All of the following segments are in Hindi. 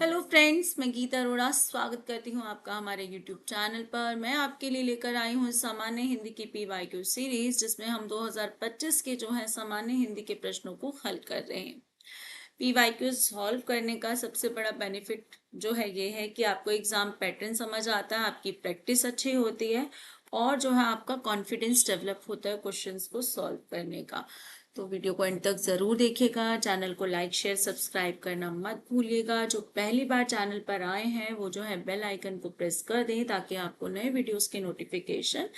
हेलो फ्रेंड्स, मैं गीता अरोड़ा स्वागत करती हूँ आपका हमारे यूट्यूब चैनल पर। मैं आपके लिए लेकर आई हूँ सामान्य हिंदी की पीवाईक्यू सीरीज, जिसमें हम 2025 के जो है सामान्य हिंदी के प्रश्नों को हल कर रहे हैं। पीवाईक्यू सॉल्व करने का सबसे बड़ा बेनिफिट जो है ये है कि आपको एग्जाम पैटर्न समझ आता है, आपकी प्रैक्टिस अच्छी होती है और जो है आपका कॉन्फिडेंस डेवलप होता है क्वेश्चंस को सॉल्व करने का। तो वीडियो को एंड तक जरूर देखिएगा। चैनल को लाइक शेयर सब्सक्राइब करना मत भूलिएगा। जो पहली बार चैनल पर आए हैं वो जो है बेल आइकन को प्रेस कर दें ताकि आपको नए वीडियोस के नोटिफिकेशन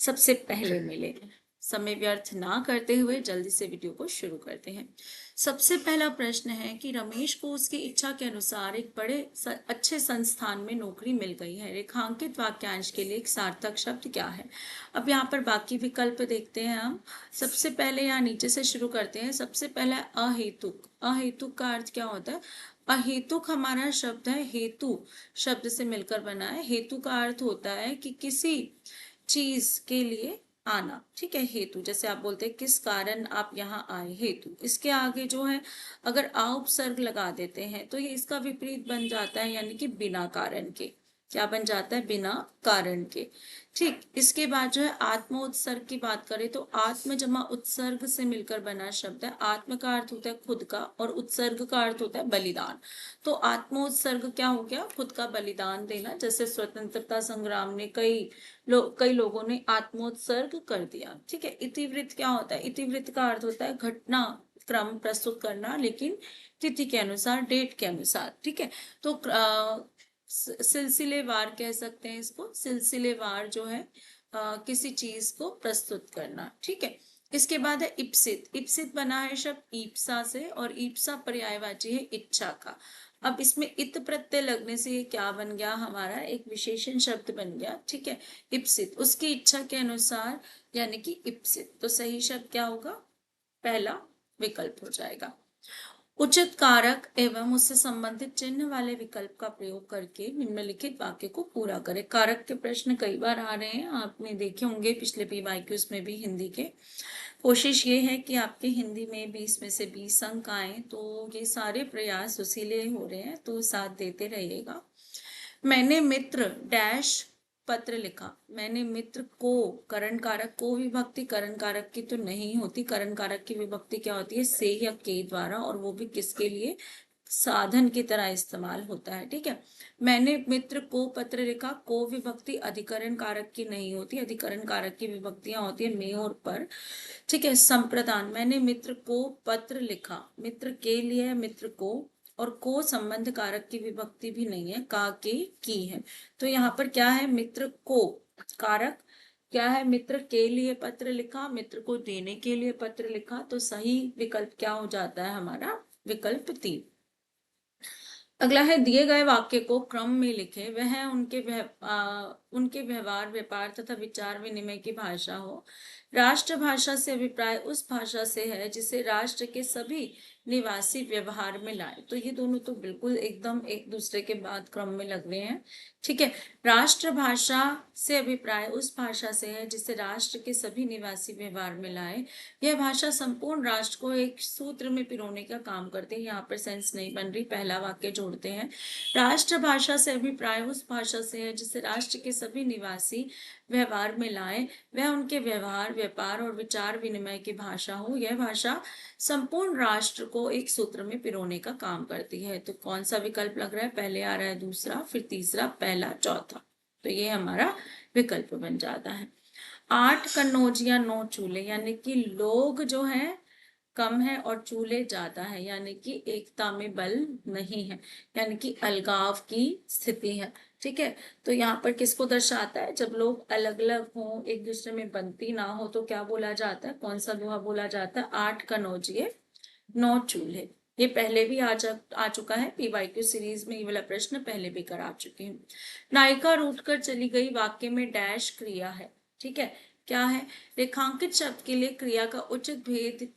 सबसे पहले मिले। समय व्यर्थ ना करते हुए जल्दी से वीडियो को शुरू करते हैं। सबसे पहला प्रश्न है कि रमेश को उसकी इच्छा के अनुसार एक बड़े अच्छे संस्थान में नौकरी मिल गई है। रेखांकित वाक्यांश के लिए एक सार्थक शब्द क्या है? अब यहाँ पर बाकी विकल्प देखते हैं हम। सबसे पहले यहाँ नीचे से शुरू करते हैं। सबसे पहला अहेतुक। अहेतुक का अर्थ क्या होता है? अहेतुक हमारा शब्द है हेतु शब्द से मिलकर बना है। हेतु का अर्थ होता है कि किसी चीज के लिए आना। ठीक है, हेतु जैसे आप बोलते हैं किस कारण आप यहाँ आए, हेतु। इसके आगे जो है अगर आ उपसर्ग लगा देते हैं तो ये इसका विपरीत बन जाता है, यानी कि बिना कारण के। क्या बन जाता है? बिना कारण के। ठीक, इसके बाद जो है आत्म उत्सर्ग की बात करें तो आत्म जमा उत्सर्ग से मिलकर बना शब्द है। आत्म का अर्थ होता है खुद का और उत्सर्ग का अर्थ होता है बलिदान। तो आत्म उत्सर्ग क्या हो गया? खुद का बलिदान देना। जैसे स्वतंत्रता संग्राम में कई लोगों ने आत्मोत्सर्ग कर दिया। ठीक है। इतिवृत्त क्या होता है? इतिवृत्त का अर्थ होता है घटना क्रम प्रस्तुत करना, लेकिन तिथि के अनुसार, डेट के अनुसार। ठीक है। तो सिलसिलेवार कह सकते हैं इसको। सिलसिलेवार जो है किसी चीज को प्रस्तुत करना। ठीक है। इसके बाद है इप्सित। इप्सित बना है शब्द ईप्सा से और ईप्सा पर्यायवाची है इच्छा का। अब इसमें इत प्रत्यय लगने से ये क्या बन गया? हमारा एक विशेषण शब्द बन गया। ठीक है। इप्सित, उसकी इच्छा के अनुसार, यानी कि इप्सित। तो सही शब्द क्या होगा? पहला विकल्प हो जाएगा। उचित कारक एवं उससे संबंधित चिन्ह वाले विकल्प का प्रयोग करके निम्नलिखित वाक्य को पूरा करें। कारक के प्रश्न कई बार आ रहे हैं, आपने देखे होंगे पिछले पीवाईक्यूज में भी हिंदी के। कोशिश ये है कि आपके हिंदी में 20 में से 20 अंक आए, तो ये सारे प्रयास उसी लिए हो रहे हैं, तो साथ देते रहिएगा। मैंने मित्र डैश पत्र लिखा। मैंने मित्र को, करण कारक को विभक्ति करण कारक की तो नहीं होती। करण कारक की विभक्ति क्या होती है? से या के द्वारा, और वो भी किसके लिए? साधन की तरह इस्तेमाल होता है। ठीक है। मैंने मित्र को पत्र लिखा। को विभक्ति अधिकरण कारक की नहीं होती। अधिकरण कारक की विभक्तियां होती है में और पर। ठीक है। संप्रदान, मैंने मित्र को पत्र लिखा। मित्र के लिए, मित्र को, और को संबंध कारक की विभक्ति भी नहीं है, का के की है। तो यहाँ पर क्या है? मित्र को कारक क्या है? मित्र के लिए पत्र लिखा, मित्र को देने के लिए पत्र लिखा। तो सही विकल्प क्या हो जाता है हमारा? विकल्प 3। अगला है दिए गए वाक्य को क्रम में लिखे। वह उनके व्यवहार, व्यापार तथा विचार विनिमय की भाषा हो। राष्ट्रभाषा से अभिप्राय उस भाषा से है जिसे राष्ट्र के सभी निवासी व्यवहार में लाए। तो ये दोनों तो बिल्कुल एकदम एक दूसरे के बाद क्रम में लग रहे हैं। ठीक है। राष्ट्रभाषा से अभिप्राय उस भाषा से है जिसे राष्ट्र के सभी निवासी व्यवहार में लाए। यह भाषा संपूर्ण राष्ट्र को एक सूत्र में पिरोने का काम करती है। यहाँ पर सेंस नहीं बन रही, पहला वाक्य जोड़ते हैं। राष्ट्रभाषा से अभिप्राय उस भाषा से है जिसे राष्ट्र के सभी निवासी व्यवहार में लाए। वह उनके व्यवहार, व्यापार और विचार विनिमय की भाषा हो। यह भाषा संपूर्ण राष्ट्र को एक सूत्र में पिरोने का काम करती है। तो कौन सा विकल्प लग रहा है? पहले आ रहा है दूसरा, फिर तीसरा, पहला, चौथा। तो ये हमारा विकल्प बन जाता है। 8 कन्नौज या 9 चूल्हे, यानी कि लोग जो है कम है और चूल्हे ज्यादा है, यानी कि एकता में बल नहीं है, यानी कि अलगाव की स्थिति है। ठीक है। तो यहाँ पर किसको दर्शाता है? जब लोग अलग अलग हों, एक दूसरे में बनती ना हो, तो क्या बोला जाता है? कौन सा दोहा बोला जाता है? 8 कनौजिए 9 चूल्हे। ये पहले भी आ चुका है पीवाईक्यू सीरीज में। ये वाला प्रश्न पहले भी करा चुकी हूँ। नायिका रूठ कर चली गई वाक्य में डैश क्रिया है। ठीक है। क्या है? रेखांकित शब्द के लिए क्रिया का उचित भेद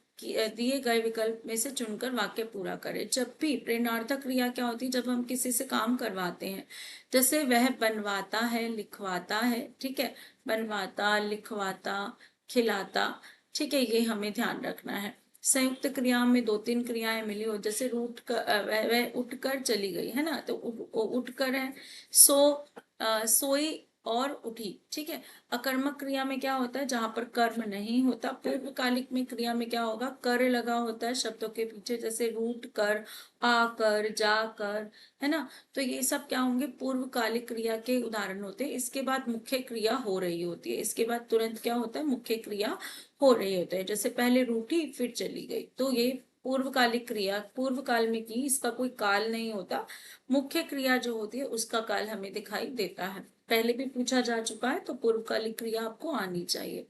दिए गए विकल्प में से चुनकर वाक्य पूरा करें। जब भी प्रेरणार्थक क्रिया क्या होती है? जब हम किसी से काम करवाते हैं, जैसे वह बनवाता है, लिखवाता है। ठीक है। बनवाता, लिखवाता, खिलाता। ठीक है, ये हमें ध्यान रखना है। संयुक्त क्रिया में दो तीन क्रियाएं मिली हो, जैसे वह उठकर चली गई है ना, तो उठकर है। सो सोई और उठी, ठीक है। अकर्मक क्रिया में क्या होता है, जहां पर कर्म नहीं होता। पूर्वकालिक में क्रिया में क्या होगा, कर लगा होता है शब्दों के पीछे, जैसे रूट कर, आकर, जाकर, है ना। तो ये सब क्या होंगे, पूर्वकालिक क्रिया के उदाहरण होते हैं। इसके बाद मुख्य क्रिया हो रही होती है, इसके बाद तुरंत क्या होता है, मुख्य क्रिया हो रही होती है। जैसे पहले रूठी फिर चली गई, तो ये पूर्वकालिक क्रिया पूर्व काल में की, इसका कोई काल नहीं होता। मुख्य क्रिया जो होती है उसका काल हमें दिखाई देता है। पहले भी पूछा जा चुका है, तो पूर्वकालिक क्रिया आपको आनी चाहिए।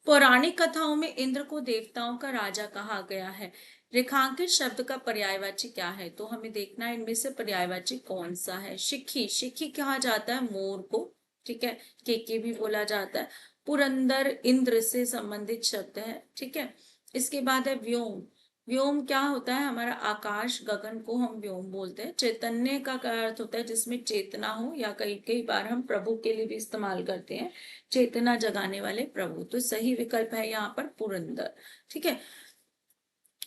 पौराणिक कथाओं में इंद्र को देवताओं का राजा कहा गया है। रेखांकित शब्द का पर्यायवाची क्या है, तो हमें देखना है इनमें से पर्यायवाची कौन सा है। शिखी, शिखी कहा जाता है मोर को, ठीक है। केके भी बोला जाता है। पुरंदर इंद्र से संबंधित शब्द है, ठीक है। इसके बाद है व्योम। व्योम क्या होता है, हमारा आकाश गगन को हम व्योम बोलते हैं। चैतन्य का क्या अर्थ होता है, जिसमें चेतना हो, या कई कई बार हम प्रभु के लिए भी इस्तेमाल करते हैं, चेतना जगाने वाले प्रभु। तो सही विकल्प है यहाँ पर पुरंदर, ठीक है।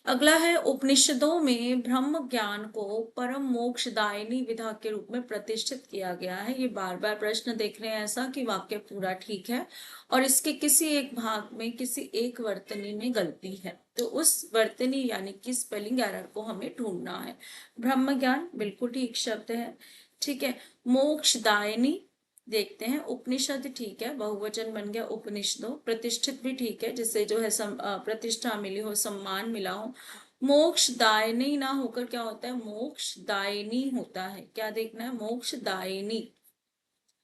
अगला है, उपनिषदों में ब्रह्म ज्ञान को परम मोक्षदायिनी विधा के रूप में प्रतिष्ठित किया गया है। ये बार बार प्रश्न देख रहे हैं ऐसा कि वाक्य पूरा ठीक है और इसके किसी एक भाग में किसी एक वर्तनी में गलती है, तो उस वर्तनी यानी कि स्पेलिंग एरर को हमें ढूंढना है। ब्रह्म ज्ञान बिल्कुल ठीक शब्द है, ठीक है। मोक्षदायिनी देखते हैं। उपनिषद ठीक है, बहुवचन बन गया उपनिषदों। प्रतिष्ठित भी ठीक है, जिससे जो है प्रतिष्ठा मिली हो, सम्मान मिला हो। मोक्षदायिनी ना होकर क्या होता है, मोक्षदायिनी होता है। क्या देखना है, मोक्षदायिनी,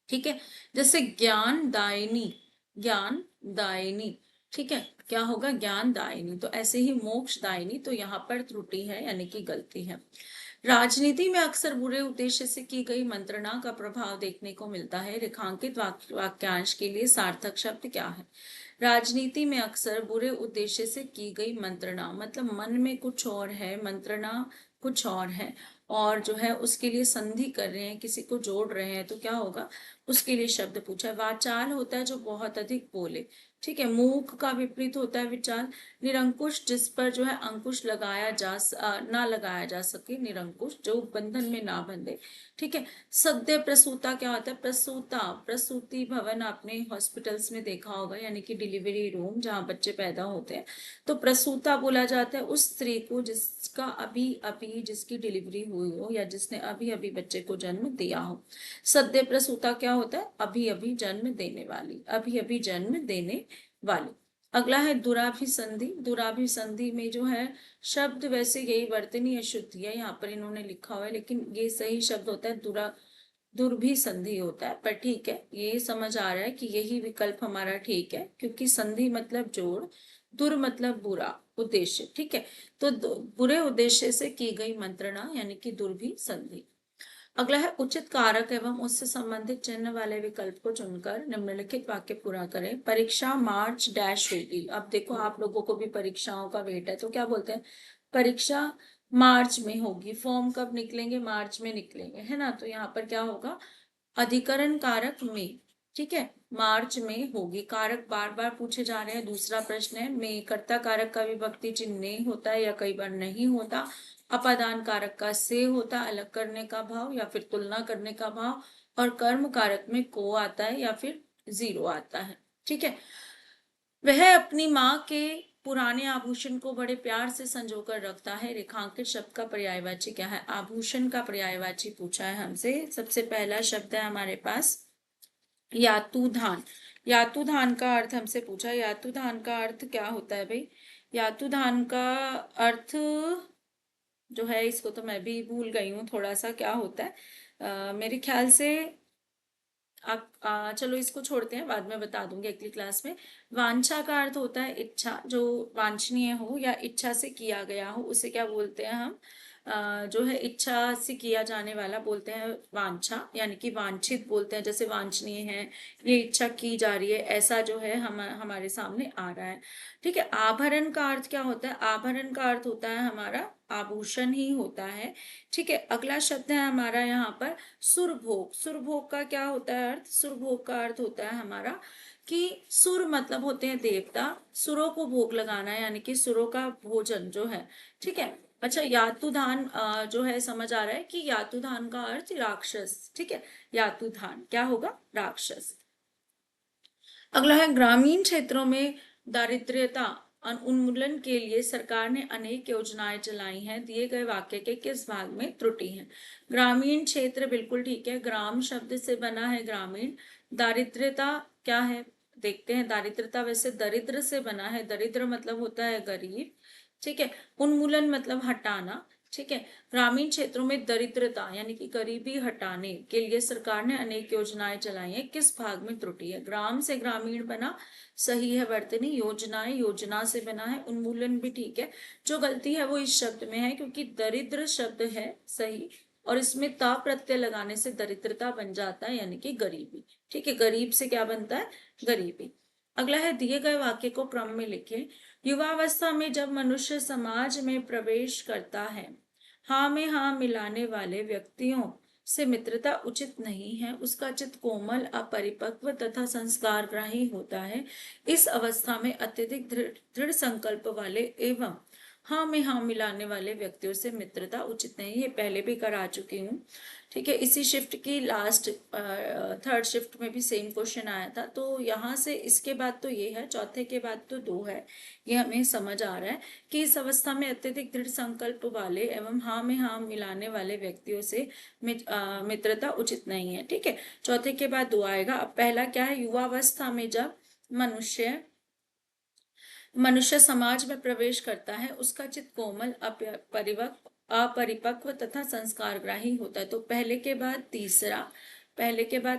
ठीक है। जैसे ज्ञान दायिनी, ज्ञान दायिनी, ठीक है। क्या होगा, ज्ञान दायिनी। तो ऐसे ही मोक्ष दायिनी, तो यहाँ पर त्रुटि है यानी कि गलती है। राजनीति में अक्सर बुरे उद्देश्य से की गई मंत्रणा का प्रभाव देखने को मिलता है। रेखांकित वाक्यांश के लिए सार्थक शब्द क्या है। राजनीति में अक्सर बुरे उद्देश्य से की गई मंत्रणा, मतलब मन में कुछ और है, मंत्रणा कुछ और है, और जो है उसके लिए संधि कर रहे हैं, किसी को जोड़ रहे हैं, तो क्या होगा, उसके लिए शब्द पूछा है। वाचाल होता है जो बहुत अधिक बोले, ठीक है। मूक का विपरीत होता है विचाल। निरंकुश, जिस पर जो है अंकुश ना लगाया जा सके, निरंकुश, जो बंधन में ना बंधे, ठीक है। सद्य प्रसूता क्या होता है, प्रसूता, प्रसूति भवन आपने हॉस्पिटल्स में देखा होगा, यानी कि डिलीवरी रूम जहाँ बच्चे पैदा होते हैं, तो प्रसूता बोला जाता है उस स्त्री को जिसका अभी अभी जिसकी डिलीवरी हुई हो, या जिसने अभी अभी बच्चे को जन्म दिया हो। सद्य प्रसूता क्या होता है, अभी अभी जन्म देने वाली, अभी अभी जन्म देने वाली। अगला है दुराभिसंधि। दुराभिसंधि में जो है शब्द वैसे यही वर्तनी अशुद्धि है, यहाँ पर इन्होंने लिखा हुआ है, लेकिन ये सही शब्द होता है दुर्भिसंधि होता है, पर ठीक है, ये समझ आ रहा है कि यही विकल्प हमारा ठीक है, क्योंकि संधि मतलब जोड़, दुर मतलब बुरा उद्देश्य, ठीक है। तो बुरे उद्देश्य से की गई मंत्रणा यानी कि दुर्भिसंधि। अगला है, उचित कारक एवं उससे संबंधित चिन्ह वाले विकल्प को चुनकर निम्नलिखित वाक्य पूरा करें। परीक्षा मार्च डैश होगी। अब देखो, आप लोगों को भी परीक्षाओं का वेट है, तो क्या बोलते हैं, परीक्षा मार्च में होगी। फॉर्म कब निकलेंगे, मार्च में निकलेंगे, है ना। तो यहाँ पर क्या होगा, अधिकरण कारक में, ठीक है, मार्च में होगी। कारक बार बार पूछे जा रहे हैं। दूसरा प्रश्न है, में कर्ता कारक का विभक्ति चिन्ह ने होता है या कई बार नहीं होता। अपादान कारक का से होता है, अलग करने का भाव या फिर तुलना करने का भाव। और कर्म कारक में को आता है या फिर जीरो आता है, ठीक है। वह अपनी माँ के पुराने आभूषण को बड़े प्यार से संजोकर रखता है। रेखांकित शब्द का पर्यायवाची क्या है, आभूषण का पर्यायवाची पूछा है हमसे। सबसे पहला शब्द है हमारे पास यातुधान। यातुधान का अर्थ हमसे पूछा। यातुधान का अर्थ क्या होता है भाई, यातुधान का अर्थ जो है, इसको तो मैं भी भूल गई हूँ थोड़ा सा, क्या होता है मेरे ख्याल से, आप चलो इसको छोड़ते हैं, बाद में बता दूंगी अगली क्लास में। वांछा का अर्थ होता है इच्छा, जो वांछनीय हो या इच्छा से किया गया हो, उसे क्या बोलते हैं हम, जो है इच्छा से किया जाने वाला बोलते हैं वांछा, यानी कि वांछित बोलते हैं, जैसे वांछनीय है, ये इच्छा की जा रही है, ऐसा जो है हमारे सामने आ रहा है। ठीक है, आभरण का अर्थ क्या होता है? आभरण का अर्थ होता है हमारा आभूषण ही होता है। ठीक है, अगला शब्द है हमारा यहाँ पर सुरभोग। सुरभोग का क्या होता है अर्थ? सुरभोग का अर्थ होता है हमारा कि सुर मतलब होते हैं देवता, सुरों को भोग लगाना, यानी कि सुरों का भोजन जो है। ठीक है, अच्छा यातुधान जो है समझ आ रहा है कि यातुधान का अर्थ राक्षस। ठीक है, यातुधान क्या होगा? राक्षस। अगला है ग्रामीण क्षेत्रों में दारिद्र्यता उन्मूलन के लिए सरकार ने अनेक योजनाएं चलाई हैं। दिए गए वाक्य के किस भाग में त्रुटि है? ग्रामीण क्षेत्र बिल्कुल ठीक है, ग्राम शब्द से बना है ग्रामीण। दारिद्र्यता क्या है देखते हैं। दारिद्रता वैसे दरिद्र से बना है, दरिद्र मतलब होता है गरीब। ठीक है, उन्मूलन मतलब हटाना। ठीक है, ग्रामीण क्षेत्रों में दरिद्रता यानी कि गरीबी हटाने के लिए सरकार ने अनेक योजनाएं चलाई हैं। किस भाग में त्रुटि है? ग्राम से ग्रामीण बना, सही है वर्तनी। योजनाएं योजना से बना है, उन्मूलन भी ठीक है। जो गलती है वो इस शब्द में है, क्योंकि दरिद्र शब्द है सही, और इसमें ता प्रत्यय लगाने से दरिद्रता बन जाता है, यानी कि गरीबी। ठीक है, गरीब से क्या बनता है? गरीबी। अगला है दिए गए वाक्य को क्रम में लिखें। युवावस्था में जब मनुष्य समाज में प्रवेश करता है, हाँ में हाँ मिलाने वाले व्यक्तियों से मित्रता उचित नहीं है। उसका चित्त कोमल, अपरिपक्व तथा संस्कारग्राही होता है। इस अवस्था में अत्यधिक दृढ़ संकल्प वाले एवं हाँ में हाँ मिलाने वाले व्यक्तियों से मित्रता उचित नहीं है। पहले भी करा चुकी हूँ। ठीक है, इसी शिफ्ट की लास्ट थर्ड शिफ्ट में भी सेम क्वेश्चन आया था। तो यहाँ से इसके बाद तो ये है, चौथे के बाद तो दो है। ये हमें समझ आ रहा है कि इस अवस्था में अत्यधिक दृढ़ संकल्प वाले एवं हाँ में हाँ मिलाने वाले व्यक्तियों से मित्रता उचित नहीं है। ठीक है, चौथे के बाद दो आएगा। अब पहला क्या है? युवावस्था में जब मनुष्य समाज में प्रवेश करता है, उसका चित्त कोमल, अपरिपक्व तथा संस्कारग्राही होता है। तो पहले के बाद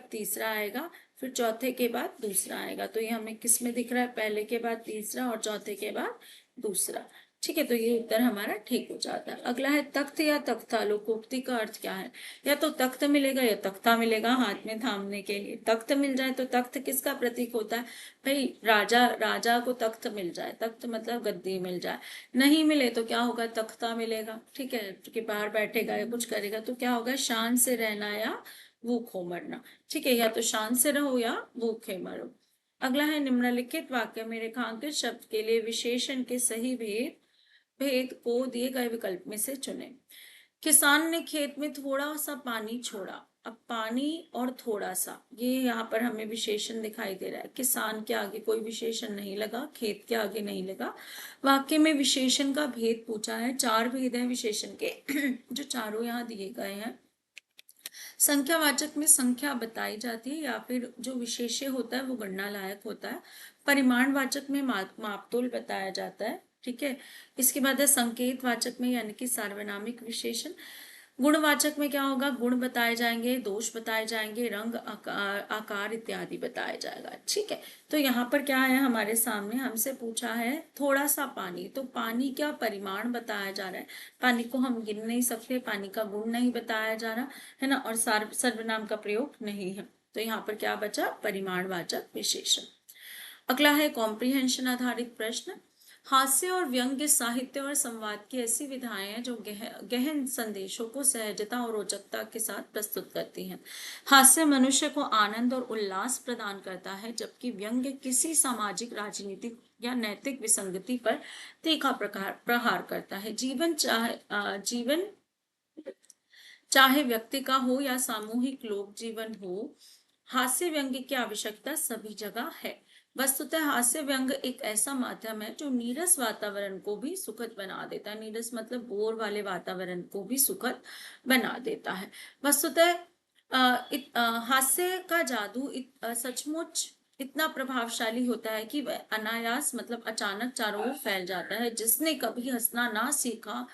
तीसरा आएगा, फिर चौथे के बाद दूसरा आएगा। तो ये हमें किस में दिख रहा है? पहले के बाद तीसरा और चौथे के बाद दूसरा। ठीक है, तो ये उत्तर हमारा ठीक हो जाता है। अगला है तख्त या तख्ता। लोकोक्ति का अर्थ क्या है? या तो तख्त मिलेगा या तख्ता मिलेगा हाथ में थामने के लिए। तख्त मिल जाए तो तख्त किसका प्रतीक होता है? भाई राजा, राजा को तख्त मिल जाए, तख्त मतलब गद्दी मिल जाए। नहीं मिले तो क्या होगा? तख्ता मिलेगा। ठीक है, कि बाहर बैठेगा या कुछ करेगा तो क्या होगा? शान से रहना या भूखों मरना। ठीक है, या तो शान से रहो या भूखे मरो। अगला है निम्नलिखित वाक्य में रेखांकित शब्द के लिए विशेषण के सही भेद भेद को दिए गए विकल्प में से चुने। किसान ने खेत में थोड़ा सा पानी छोड़ा। अब पानी और थोड़ा सा, ये यहाँ पर हमें विशेषण दिखाई दे रहा है। किसान के आगे कोई विशेषण नहीं लगा, खेत के आगे नहीं लगा। वाक्य में विशेषण का भेद पूछा है। चार भेद हैं विशेषण के जो चारों यहाँ दिए गए हैं। संख्यावाचक में संख्या बताई जाती है, या फिर जो विशेष्य होता है वो गणना लायक होता है। परिमाणवाचक में मापतोल बताया जाता है। ठीक है, इसके बाद है संकेत वाचक में, यानी कि सार्वनामिक विशेषण। गुणवाचक में क्या होगा? गुण बताए जाएंगे, दोष बताए जाएंगे, रंग, आकार इत्यादि बताया जाएगा। ठीक है, तो यहाँ पर क्या है हमारे सामने? हमसे पूछा है थोड़ा सा पानी, तो पानी क्या परिमाण बताया जा रहा है। पानी को हम गिन नहीं सकते, पानी का गुण नहीं बताया जा रहा है ना, और सर्वनाम का प्रयोग नहीं है। तो यहाँ पर क्या बचा? परिमाणवाचक विशेषण। अगला है कॉम्प्रिहेंशन आधारित प्रश्न। हास्य और व्यंग्य साहित्य और संवाद की ऐसी विधाएं हैं जो गहन संदेशों को सहजता और रोचकता के साथ प्रस्तुत करती हैं। हास्य मनुष्य को आनंद और उल्लास प्रदान करता है, जबकि व्यंग्य किसी सामाजिक, राजनीतिक या नैतिक विसंगति पर तीखा प्रहार करता है। जीवन चाहे व्यक्ति का हो या सामूहिक लोक जीवन हो, हास्य व्यंग्य की आवश्यकता सभी जगह है। वस्तुतः हास्य व्यंग एक ऐसा माध्यम है जो नीरस वातावरण को भी सुखद बना देता है। नीरस मतलब बोर वाले वातावरण को भी सुखद बना देता है। वस्तुतः हास्य का जादू सचमुच इतना प्रभावशाली होता है कि वह अनायास मतलब अचानक चारों ओर फैल जाता है। जिसने कभी हंसना ना सीखा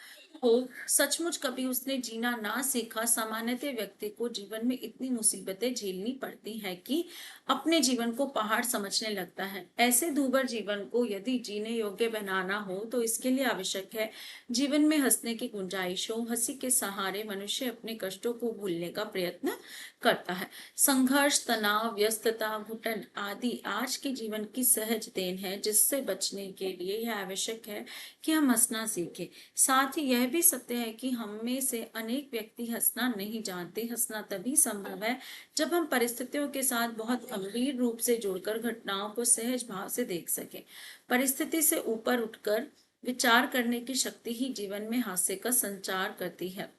हो, सचमुच कभी उसने जीना ना सीखा। सामान्यतः व्यक्ति को जीवन में इतनी मुसीबतें झेलनी पड़ती हैं कि अपने जीवन को पहाड़ समझने लगता है। ऐसे दूभर जीवन को यदि जीने योग्य बनाना हो तो इसके लिए आवश्यक है जीवन में हंसने की गुंजाइश हो। हंसी के सहारे मनुष्य अपने कष्टों को भूलने का प्रयत्न करता है। संघर्ष, तनाव, व्यस्तता, घुटन आदि आज के जीवन की सहज देन है, जिससे बचने के लिए यह आवश्यक है कि हम हंसना सीखें। साथ ही यह भी सत्य है कि हम में से अनेक व्यक्ति हंसना नहीं जानते। हंसना तभी संभव है जब हम परिस्थितियों के साथ बहुत गंभीर रूप से जुड़कर घटनाओं को सहज भाव से देख सकें। परिस्थिति से ऊपर उठकर विचार करने की शक्ति ही जीवन में हास्य का संचार करती है।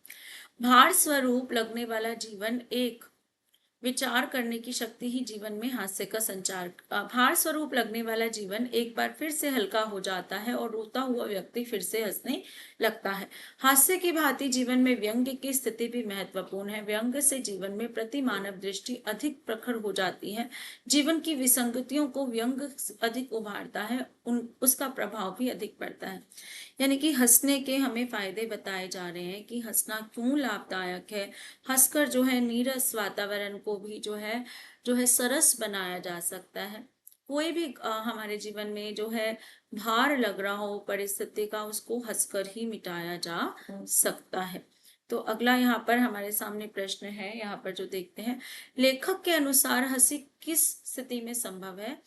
भार स्वरूप लगने वाला जीवन एक विचार करने की शक्ति ही जीवन में हास्य का संचार भार स्वरूप लगने वाला जीवन एक बार फिर से हल्का हो जाता है और रोता हुआ व्यक्ति फिर से हंसने लगता है। हास्य की भांति जीवन में व्यंग्य की स्थिति भी महत्वपूर्ण है। व्यंग्य से जीवन में प्रति मानव दृष्टि अधिक प्रखर हो जाती है। जीवन की विसंगतियों को व्यंग्य अधिक उभारता है, उसका प्रभाव भी अधिक पड़ता है। यानी कि हंसने के हमें फायदे बताए जा रहे हैं कि हंसना क्यों लाभदायक है। हंसकर जो है नीरस वातावरण को भी जो है सरस बनाया जा सकता है। कोई भी हमारे जीवन में जो है भार लग रहा हो परिस्थिति का, उसको हंसकर ही मिटाया जा सकता है। तो अगला यहाँ पर हमारे सामने प्रश्न है, यहाँ पर जो देखते हैं, लेखक के अनुसार हंसी किस स्थिति में संभव है?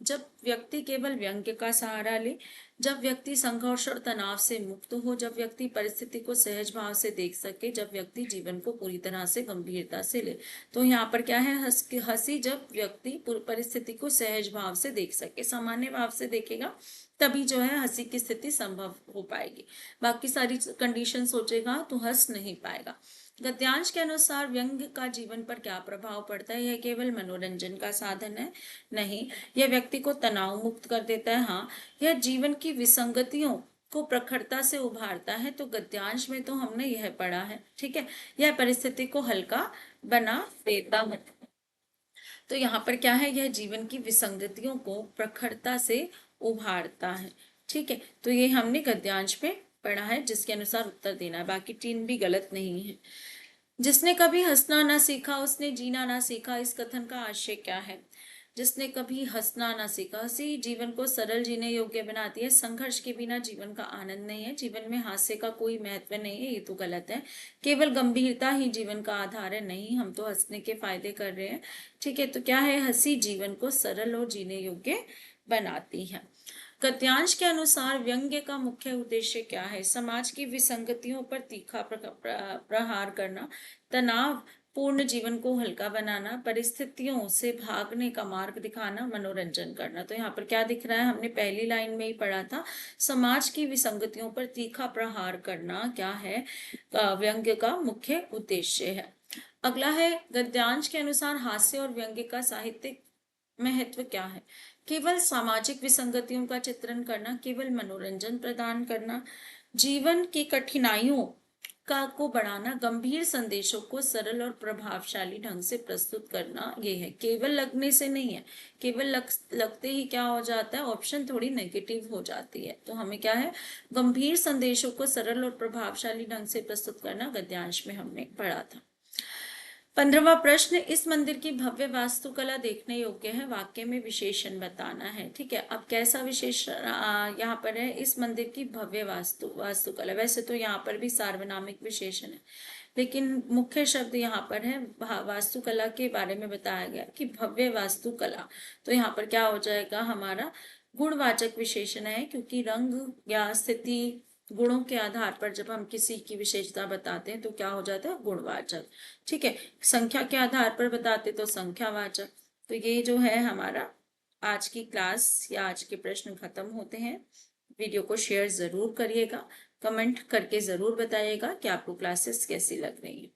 जब व्यक्ति केवल व्यंग्य का सहारा ले, जब व्यक्ति संघर्ष और तनाव से मुक्त हो, जब व्यक्ति परिस्थिति को सहज भाव से देख सके, जब व्यक्ति जीवन को पूरी तरह से गंभीरता से ले। तो यहाँ पर क्या है, हंसी जब व्यक्ति परिस्थिति को सहज भाव से देख सके, सामान्य भाव से देखेगा, तभी जो है हंसी की स्थिति संभव हो पाएगी। बाकी सारी कंडीशन सोचेगा तो हंस नहीं पाएगा। गद्यांश के अनुसार व्यंग्य का जीवन पर क्या प्रभाव पड़ता है? यह केवल मनोरंजन का साधन है? नहीं, यह व्यक्ति को तनाव मुक्त कर देता है। हाँ, यह जीवन की विसंगतियों को प्रखरता से उभारता है। तो गद्यांश में तो हमने यह पढ़ा है, ठीक है। यह परिस्थिति को हल्का बना देता है। तो यहाँ पर क्या है, यह जीवन की विसंगतियों को प्रखरता से उभारता है, ठीक है। तो ये हमने गद्यांश में पढ़ा है, जिसके अनुसार उत्तर देना है। बाकी तीन भी गलत नहीं है। जिसने कभी हंसना ना सीखा उसने जीना ना सीखा, इस कथन का आशय क्या है? जिसने कभी हंसना ना सीखा, हंसी जीवन को सरल जीने योग्य बनाती है। संघर्ष के बिना जीवन का आनंद नहीं है। जीवन में हास्य का कोई महत्व नहीं है, ये तो गलत है। केवल गंभीरता ही जीवन का आधार है, नहीं, हम तो हंसने के फायदे कर रहे हैं, ठीक है। तो क्या है, हंसी जीवन को सरल और जीने योग्य बनाती है। गद्यांश के अनुसार व्यंग्य का मुख्य उद्देश्य क्या है? समाज की विसंगतियों पर तीखा प्रहार करना, तनाव पूर्ण जीवन को हल्का बनाना, परिस्थितियों से भागने का मार्ग दिखाना, मनोरंजन करना। तो यहाँ पर क्या दिख रहा है, हमने पहली लाइन में ही पढ़ा था, समाज की विसंगतियों पर तीखा प्रहार करना क्या है, व्यंग्य का मुख्य उद्देश्य है। अगला है, गद्यांश के अनुसार हास्य और व्यंग्य का साहित्यिक महत्व क्या है? केवल सामाजिक विसंगतियों का चित्रण करना, केवल मनोरंजन प्रदान करना, जीवन की कठिनाइयों को बढ़ाना, गंभीर संदेशों को सरल और प्रभावशाली ढंग से प्रस्तुत करना, ये है। केवल लगने से नहीं है, केवल लगते ही क्या हो जाता है, ऑप्शन थोड़ी नेगेटिव हो जाती है। तो हमें क्या है, गंभीर संदेशों को सरल और प्रभावशाली ढंग से प्रस्तुत करना गद्यांश में हमने पढ़ा था। 15वां प्रश्न, इस मंदिर की भव्य वास्तुकला देखने योग्य है, वाक्य में विशेषण बताना है, ठीक है। अब कैसा विशेषण यहाँ पर है, इस मंदिर की भव्य वास्तुकला। वैसे तो यहाँ पर भी सार्वनामिक विशेषण है, लेकिन मुख्य शब्द यहाँ पर है वास्तुकला के बारे में बताया गया कि भव्य वास्तुकला। तो यहाँ पर क्या हो जाएगा, हमारा गुणवाचक विशेषण है, क्योंकि रंग या स्थिति गुणों के आधार पर जब हम किसी की विशेषता बताते हैं तो क्या हो जाता है, गुणवाचक, ठीक है। संख्या के आधार पर बताते तो संख्यावाचक। तो ये जो है हमारा आज की क्लास या आज के प्रश्न खत्म होते हैं। वीडियो को शेयर जरूर करिएगा, कमेंट करके जरूर बताइएगा कि आपको क्लासेस कैसी लग रही है।